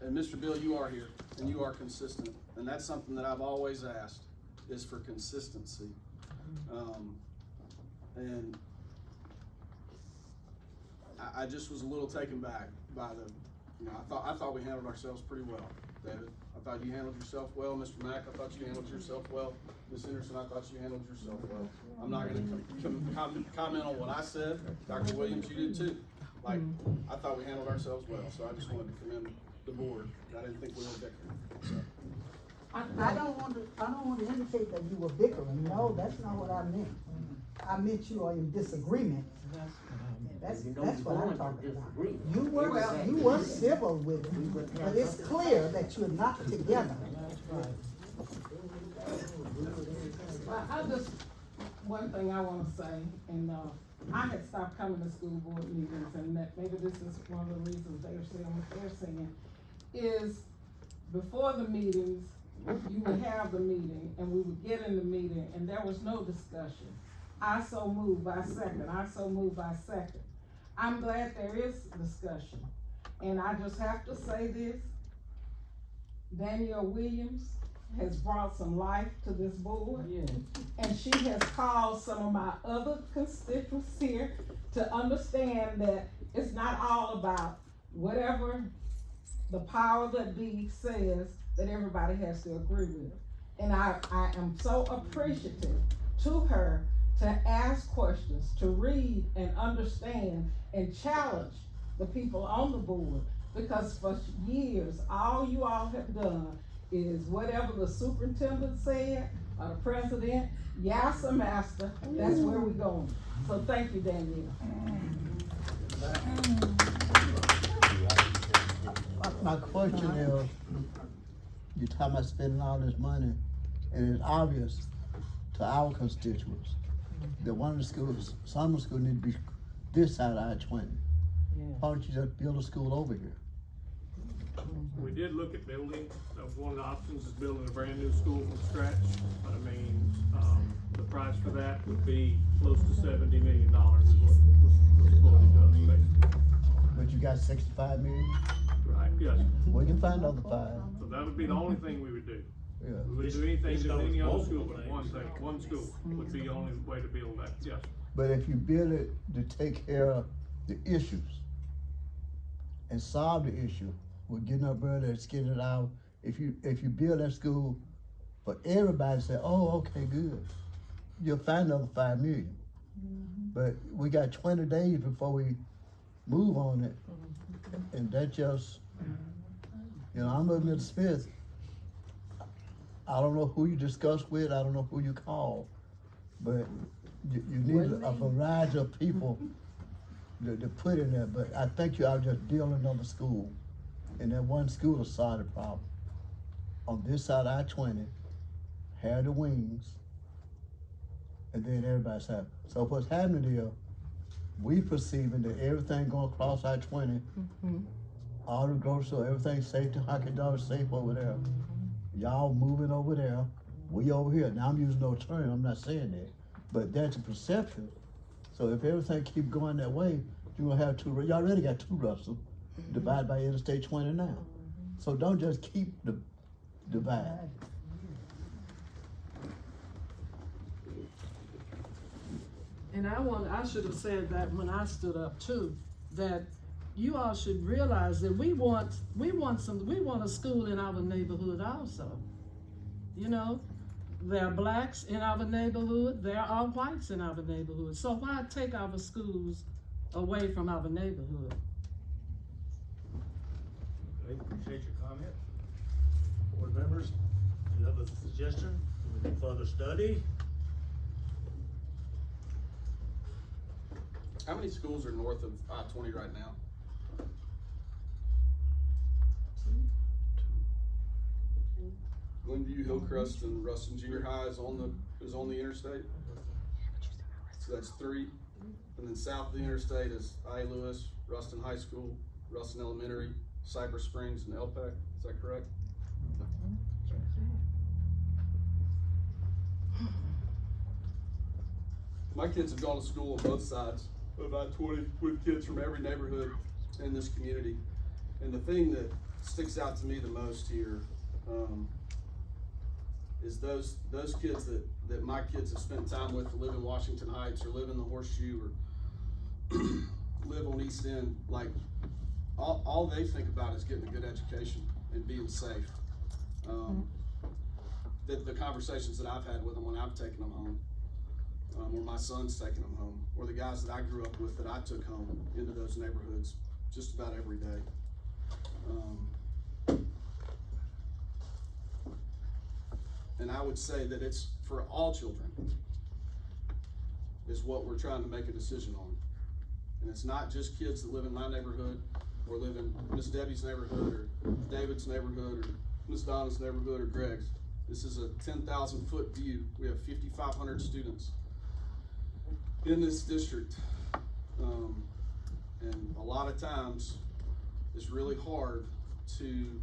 [SPEAKER 9] Mr. Bill, you are here, and you are consistent, and that's something that I've always asked, is for consistency. And I just was a little taken back by the, you know, I thought we handled ourselves pretty well, David. I thought you handled yourself well, Mr. Mack, I thought you handled yourself well, Ms. Henderson, I thought you handled yourself well. I'm not gonna comment on what I said, Dr. Williams, you did too. Like, I thought we handled ourselves well, so I just wanted to commend the board. I didn't think we were bickering, so.
[SPEAKER 13] I don't want to indicate that you were bickering, no, that's not what I meant. I meant you are in disagreement. That's what I'm talking about. You were civil with it, but it's clear that you're not together.
[SPEAKER 10] One thing I wanna say, and, I had stopped coming to school board meetings, and that maybe this is one of the reasons they're saying what they're saying, is before the meetings, you would have the meeting, and we would get in the meeting, and there was no discussion. I so move by second, I so move by second. I'm glad there is discussion, and I just have to say this, Danielle Williams has brought some life to this board. And she has caused some of my other constituents here to understand that it's not all about whatever the power that be says that everybody has to agree with. And I am so appreciative to her to ask questions, to read and understand and challenge the people on the board. Because for years, all you all have done is whatever the superintendent said, or the president, yassa master, that's where we're going. So thank you, Danielle.
[SPEAKER 14] My question is, you're talking about spending all this money, and it's obvious to our constituents that one of the schools, some of the schools need to be this side of I-20. Why don't you just build a school over here?
[SPEAKER 2] We did look at building, one of the options is building a brand new school from scratch. I mean, the price for that would be close to $70 million is what quoted to us, basically.
[SPEAKER 14] But you got 65 million?
[SPEAKER 2] Right, yes.
[SPEAKER 14] Well, you can find other 5.
[SPEAKER 2] So that would be the only thing we would do.
[SPEAKER 14] Yeah.
[SPEAKER 2] We wouldn't do anything to any other school, but one thing, one school would be the only way to build that, yes.
[SPEAKER 14] But if you build it to take care of the issues and solve the issue, with getting up early and getting it out, if you build that school for everybody to say, oh, okay, good, you'll find another 5 million. But we got 20 days before we move on it, and that just, you know, I'm looking at Smith. I don't know who you discuss with, I don't know who you call, but you need a variety of people to put in there. But I think you ought to just build another school, and that one school will solve the problem. On this side of I-20, have the wings, and then everybody's happy. So what's happening is, we perceiving that everything going across I-20, all the grocery store, everything's safe, the hockey dog safe over there. Y'all moving over there, we over here. Now I'm using no term, I'm not saying that, but that's a perception. So if everything keep going that way, you're gonna have you already got 2 Russell, divided by Interstate 20 now. So don't just keep the divide.
[SPEAKER 10] And I should have said that when I stood up too, that you all should realize that we want a school in our neighborhood also. You know, there are blacks in our neighborhood, there are whites in our neighborhood. So why take our schools away from our neighborhood?
[SPEAKER 7] Okay, appreciate your comment. Board members, do you have a suggestion? We need further study?
[SPEAKER 9] How many schools are north of I-20 right now? Glenview, Hillcrest, and Ruston Junior High is on the interstate. So that's 3. And then south of the interstate is I. Lewis, Ruston High School, Ruston Elementary, Cypress Springs, and Elpec. Is that correct? My kids have gone to school on both sides of I-20 with kids from every neighborhood in this community. And the thing that sticks out to me the most here is those kids that my kids have spent time with that live in Washington Heights or live in the Horseshoe or live on East End. Like, all they think about is getting a good education and being safe. The conversations that I've had with them when I've taken them home, or my son's taking them home, or the guys that I grew up with that I took home into those neighborhoods just about every day. And I would say that it's for all children is what we're trying to make a decision on. And it's not just kids that live in my neighborhood or live in Miss Debbie's neighborhood or David's neighborhood or Miss Donna's neighborhood or Greg's. This is a 10,000-foot view. We have 5,500 students in this district. And a lot of times it's really hard to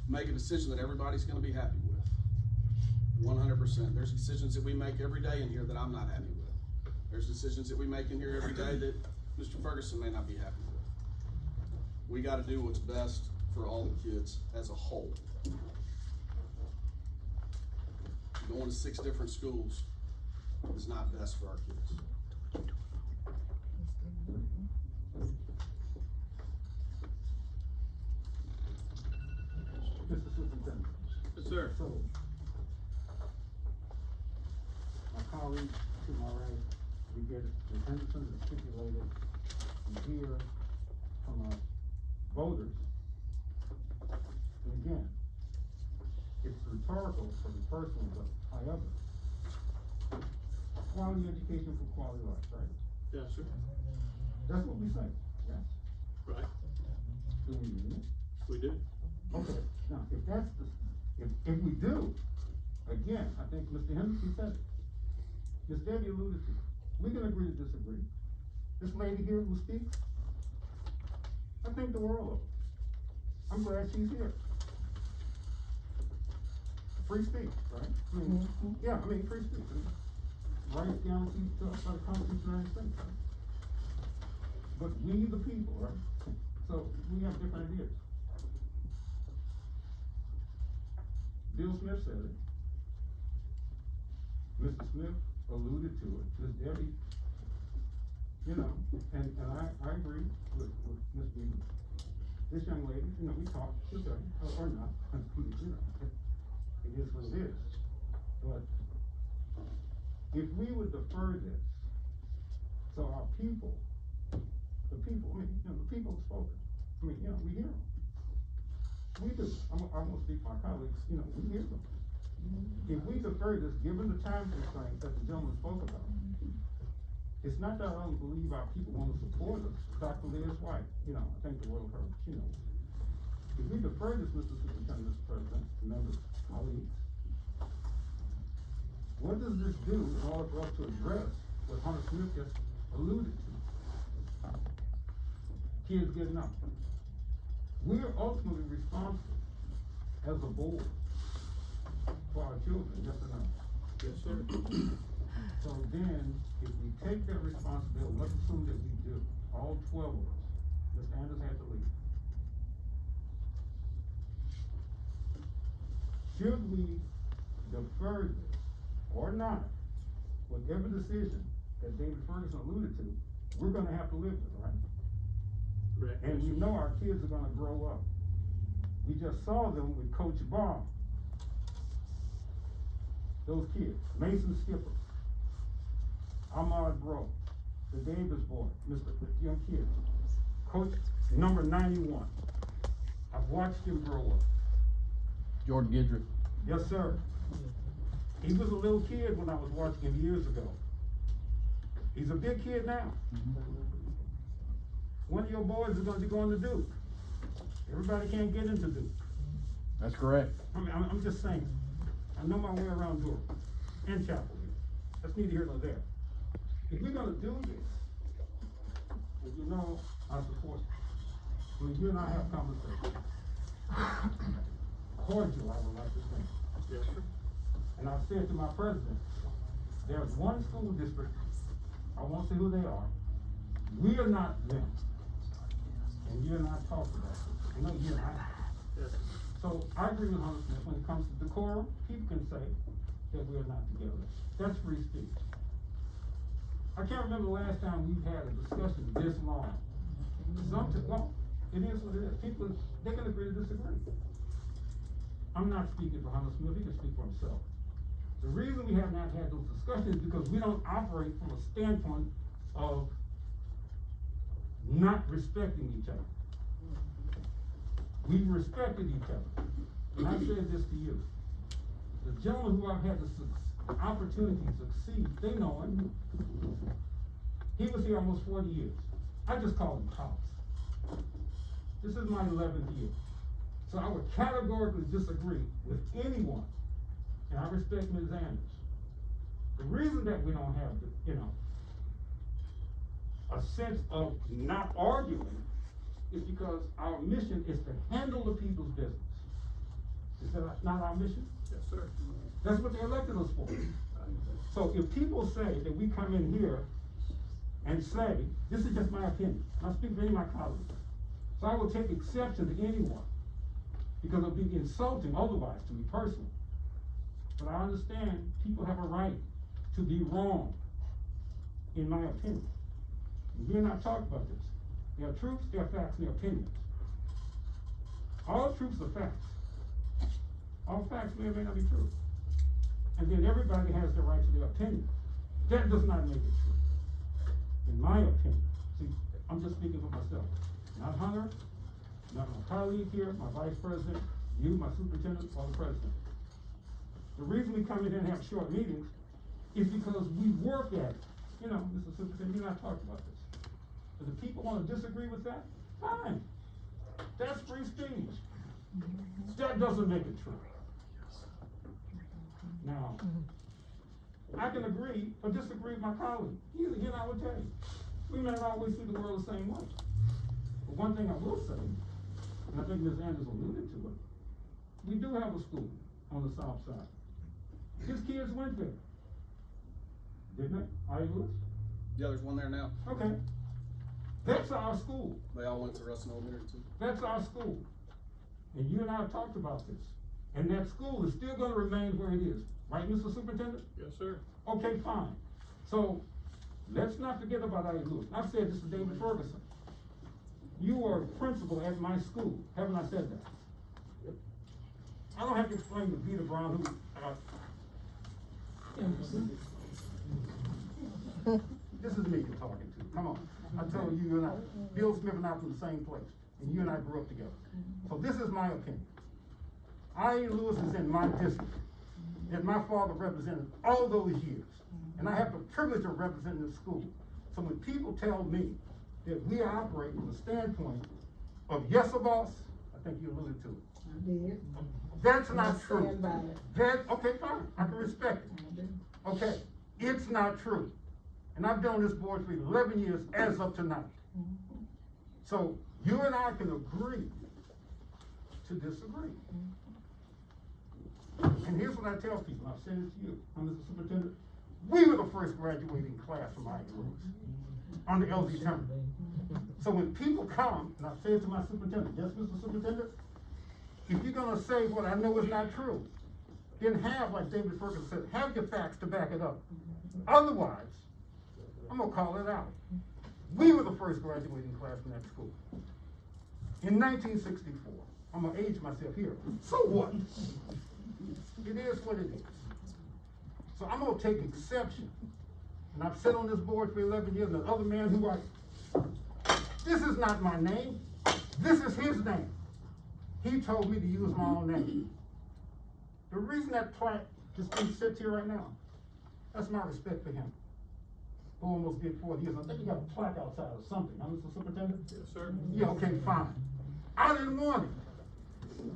[SPEAKER 9] make a decision that everybody's gonna be happy with. 100%. There's decisions that we make every day in here that I'm not happy with. There's decisions that we make in here every day that Mr. Ferguson may not be happy with. We gotta do what's best for all the kids as a whole. Going to 6 different schools is not best for our kids.
[SPEAKER 8] Mr. Superintendent.
[SPEAKER 2] Yes, sir.
[SPEAKER 8] So, my colleague to my right, we get the Henderson is stipulated, and here from our voters. And again, it's rhetorical for the person, but however, quality education for quality life, right?
[SPEAKER 2] Yes, sir.
[SPEAKER 8] That's what we say, yes.
[SPEAKER 2] Right.
[SPEAKER 8] Do we mean it?
[SPEAKER 2] We do.
[SPEAKER 8] Okay, now, if that's if we do, again, I think Mr. Henderson said it. Ms. Debbie alluded to it. We can agree to disagree. This lady here who speaks, I think the world of her. I'm glad she's here. Free speech, right? I mean, yeah, I mean, free speech. Right guaranteed to us by the Constitution of the United States, right? But we the people, right? So we have different ideas. Bill Smith said it. Mr. Smith alluded to it. Ms. Debbie, you know, and I agree with Ms. Weaver. This young lady, you know, we talked, she'll tell you, or not, you know, it is what it is. But if we would defer this, so our people, the people, I mean, you know, the people have spoken. I mean, you know, we hear them. We do. I'm gonna speak for my colleagues, you know, we hear them. If we defer this, given the time constraints that the gentleman spoke about, it's not that I don't believe our people want to support us. Dr. Liz White, you know, I think the world of her, you know. If we defer this, Mr. Superintendent, Mr. President, members, colleagues, what does this do in order for us to address what Hunter Smith just alluded to? Kids getting up. We're ultimately responsible as a board for our children, yes or no?
[SPEAKER 2] Yes, sir.
[SPEAKER 8] So then, if we take that responsibility, let's assume that we do, all 12 of us, Mr. Anders had to leave. Should we defer this or not, whatever decision that David Ferguson alluded to, we're gonna have to live with, right?
[SPEAKER 2] Correct.
[SPEAKER 8] And we know our kids are gonna grow up. We just saw them with Coach Bob. Those kids, Mason Skipper, Ahmad Bro, the Davis boy, the young kid, Coach number 91. I've watched him grow up.
[SPEAKER 1] Jordan Gidrick.
[SPEAKER 8] Yes, sir. He was a little kid when I was watching him years ago. He's a big kid now. One of your boys is gonna be going to Duke. Everybody can't get into Duke.
[SPEAKER 15] That's correct.
[SPEAKER 8] I'm just saying, I know my way around Durham and Chapel Hill. That's neither here nor there. If we're gonna do this, and you know I support you, when you and I have conversations, cordial, I would like to say.
[SPEAKER 2] Yes, sir.
[SPEAKER 8] And I've said to my president, there's one school district, I won't say who they are, we are not them. And you and I talked about this. I know you and I.
[SPEAKER 2] Yes.
[SPEAKER 8] So I agree with Hunter Smith, when it comes to decorum, people can say that we are not together. That's free speech. I can't remember the last time we've had a discussion this long. Well, it is what it is. People, they can agree to disagree. I'm not speaking for Hunter Smith, he can speak for himself. The reason we have not had those discussions is because we don't operate from a standpoint of not respecting each other. We respected each other. And I said this to you. The gentleman who I've had the opportunity to succeed, they know him. He was here almost 40 years. I just call him Pops. This is my 11th year. So I would categorically disagree with anyone, and I respect Ms. Anders. The reason that we don't have, a sense of not arguing is because our mission is to handle the people's business. Is that not our mission?
[SPEAKER 2] Yes, sir.
[SPEAKER 8] That's what they elected us for. So if people say that we come in here and say, this is just my opinion, I speak for any of my colleagues, so I will take exception to anyone because it would be insulting otherwise to me personally. But I understand people have a right to be wrong, in my opinion. And you and I talked about this. There are truths, there are facts, and there are opinions. All truths are facts. All facts may or may not be true. And then everybody has the right to their opinion. That does not make it true, in my opinion. See, I'm just speaking for myself. Not Hunter, not my colleague here, my vice president, you, my superintendent, or the president. The reason we come in here and have short meetings is because we work at it. You know, Mr. Superintendent, you and I talked about this. If the people want to disagree with that, fine. That's free speech. That doesn't make it true. Now, I can agree or disagree with my colleague. He and I would tell you, we may not always see the world the same way. But one thing I will say, and I think Ms. Anders alluded to it, we do have a school on the south side. His kids went there. Didn't they? Are you Lewis?
[SPEAKER 9] Yeah, there's one there now.
[SPEAKER 8] Okay. That's our school.
[SPEAKER 9] They all went to Ruston Elementary too.
[SPEAKER 8] That's our school. And you and I have talked about this. And that school is still gonna remain where it is. Right, Mr. Superintendent?
[SPEAKER 2] Yes, sir.
[SPEAKER 8] Okay, fine. So, let's not forget about I.E. Lewis. I've said this to David Ferguson. You are a principal at my school. Haven't I said that? I don't have to explain to Peter Brown who, this is me you're talking to. Come on. I told you and I, Bill Smith and I from the same place. And you and I grew up together. So this is my opinion. I.E. Lewis is in my district that my father represented all those years. And I have the privilege of representing the school. So when people tell me that we operate from the standpoint of yes, a boss, I think you alluded to it.
[SPEAKER 13] I did.
[SPEAKER 8] That's not
[SPEAKER 13] I
[SPEAKER 8] true.
[SPEAKER 13] stand by it.
[SPEAKER 8] That, okay, fine, I can respect it. Okay, it's not true. And I've been on this board for 11 years as of tonight. So you and I can agree to disagree. And here's what I tell people, I've said it to you, Mr. Superintendent, we were the first graduating class from I.E. Lewis under LZ Turner. So when people come, and I say it to my superintendent, yes, Mr. Superintendent, if you're gonna say what I know is not true, then have, like David Ferguson said, have your facts to back it up. Otherwise, I'm gonna call it out. We were the first graduating class from that school. In 1964, I'm gonna age myself here. So what? It is what it is. So I'm gonna take exception. And I've sat on this board for 11 years, and the other man who this is not my name. This is his name. He told me to use my own name. The reason that plaque just he sits here right now. That's my respect for him. Who almost did 4 years. I think you got a plaque outside or something, huh, Mr. Superintendent?
[SPEAKER 2] Yes, sir.
[SPEAKER 8] Yeah, okay, fine. I didn't want him,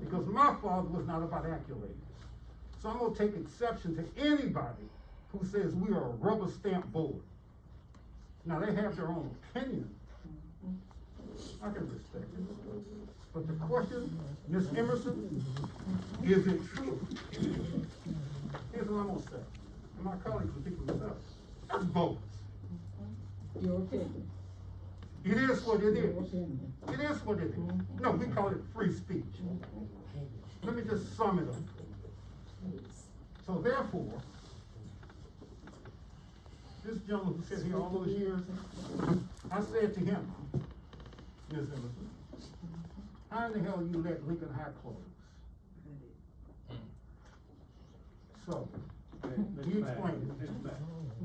[SPEAKER 8] because my father was not about accolades. So I'm gonna take exception to anybody who says we are a rubber stamp board. Now, they have their own opinion. I can respect it. But the question, Ms. Emerson, is it true? Here's what I'm gonna say, and my colleagues will think of themselves. That's bogus.
[SPEAKER 11] Your opinion.
[SPEAKER 8] It is what it
[SPEAKER 11] Your
[SPEAKER 8] is.
[SPEAKER 11] opinion.
[SPEAKER 8] It is what it is. No, we call it free speech. Let me just sum it up. So therefore, this gentleman who sat here all those years, I said to him, Ms. Emerson, how in the hell you let Lincoln High close? So, he explained it.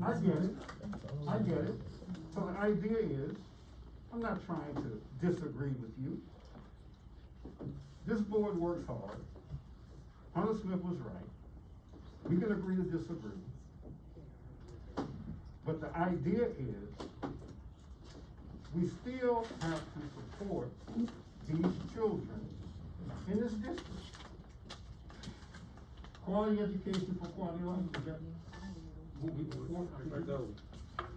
[SPEAKER 8] I get it. So the idea is, I'm not trying to disagree with you. This board works hard. Hunter Smith was right. We can agree to disagree. But the idea is, we still have to support these children in this district. Quality education for quality life, is that what we support?
[SPEAKER 7] That's our goal.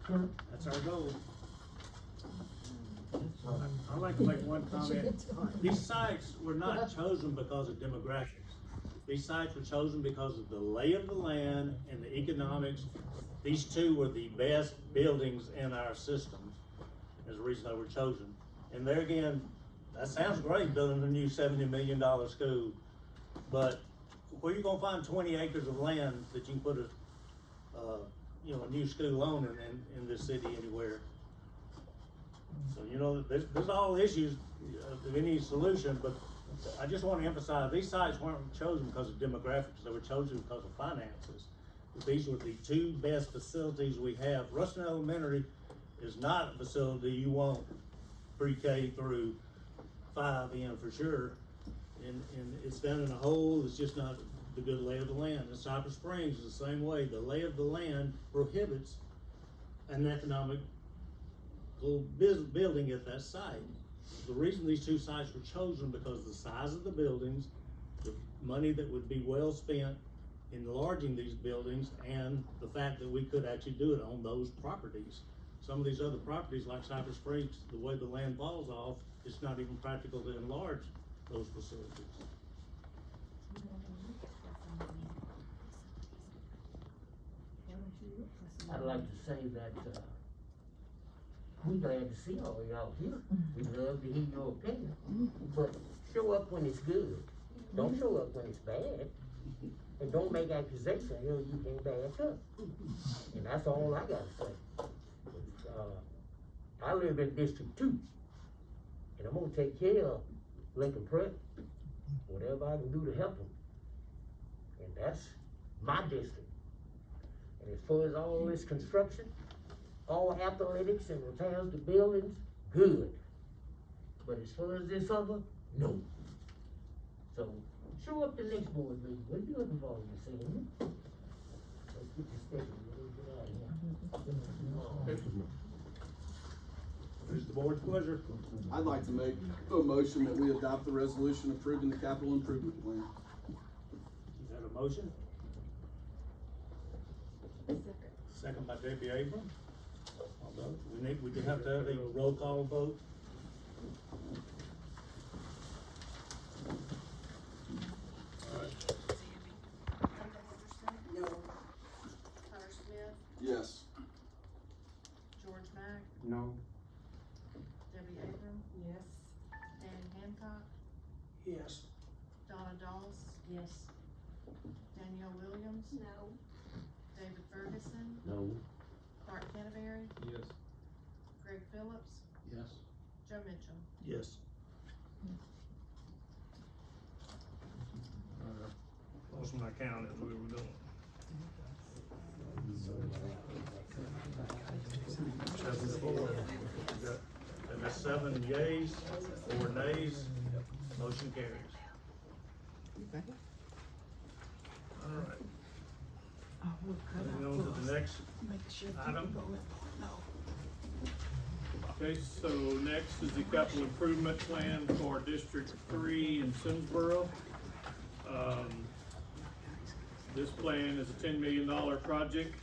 [SPEAKER 8] Sir?
[SPEAKER 7] That's our goal. I'd like to make one comment. These sites were not chosen because of demographics. These sites were chosen because of the lay of the land and the economics. These two were the best buildings in our system, is the reason they were chosen. And there again, that sounds great, building a new $70 million school, but where you gonna find 20 acres of land that you can put a new school on in this city anywhere? So, there's all issues of any solution, but I just want to emphasize, these sites weren't chosen because of demographics, they were chosen because of finances. These were the two best facilities we have. Ruston Elementary is not a facility you want pre-K through 5 in for sure. And it's down in a hole, it's just not the good lay of the land. And Cypress Springs is the same way. The lay of the land prohibits an economic building at that site. The reason these two sites were chosen because the size of the buildings, the money that would be well spent enlarging these buildings, and the fact that we could actually do it on those properties. Some of these other properties like Cypress Springs, the way the land falls off, it's not even practical to enlarge those facilities.
[SPEAKER 3] I'd like to say that, we're glad to see all y'all here. We love to hear your opinion, but show up when it's good. Don't show up when it's bad. And don't make accusations here you can't back up. And that's all I gotta say. I live in District 2, and I'm gonna take care of Lincoln Prep, whatever I can do to help them. And that's my district. And as far as all this construction, all athletics and repairs to buildings, good. But as far as this other, no. So, show up the next board meeting. What are you looking for, you see? Let's get this thing, we'll get out of here.
[SPEAKER 7] It's the board's pleasure.
[SPEAKER 9] I'd like to make a motion that we adopt the resolution approving the capital improvement plan.
[SPEAKER 7] Is that a motion? Second by J.B. Abram. Although, we do have to have a roll call vote.
[SPEAKER 11] No.
[SPEAKER 4] Hunter Smith,
[SPEAKER 9] Yes.
[SPEAKER 4] George Mack,
[SPEAKER 8] No.
[SPEAKER 4] Debbie Abram,
[SPEAKER 11] Yes.
[SPEAKER 4] Danny Hancock,
[SPEAKER 7] Yes.
[SPEAKER 4] Donna Dawes,
[SPEAKER 6] Yes.
[SPEAKER 4] Danielle Williams,
[SPEAKER 5] No.
[SPEAKER 4] David Ferguson,
[SPEAKER 3] No.
[SPEAKER 4] Clark Canterbury,
[SPEAKER 1] Yes.
[SPEAKER 4] Greg Phillips,
[SPEAKER 7] Yes.
[SPEAKER 4] Joe Mitchell.
[SPEAKER 7] Yes. Lost my count as we were going. And that's 7 yeas, 4 nays, motion carries. All right. Moving on to the next item.
[SPEAKER 2] Okay, so next is the capital improvement plan for District 3 in Simsboro. This plan is a $10 million project.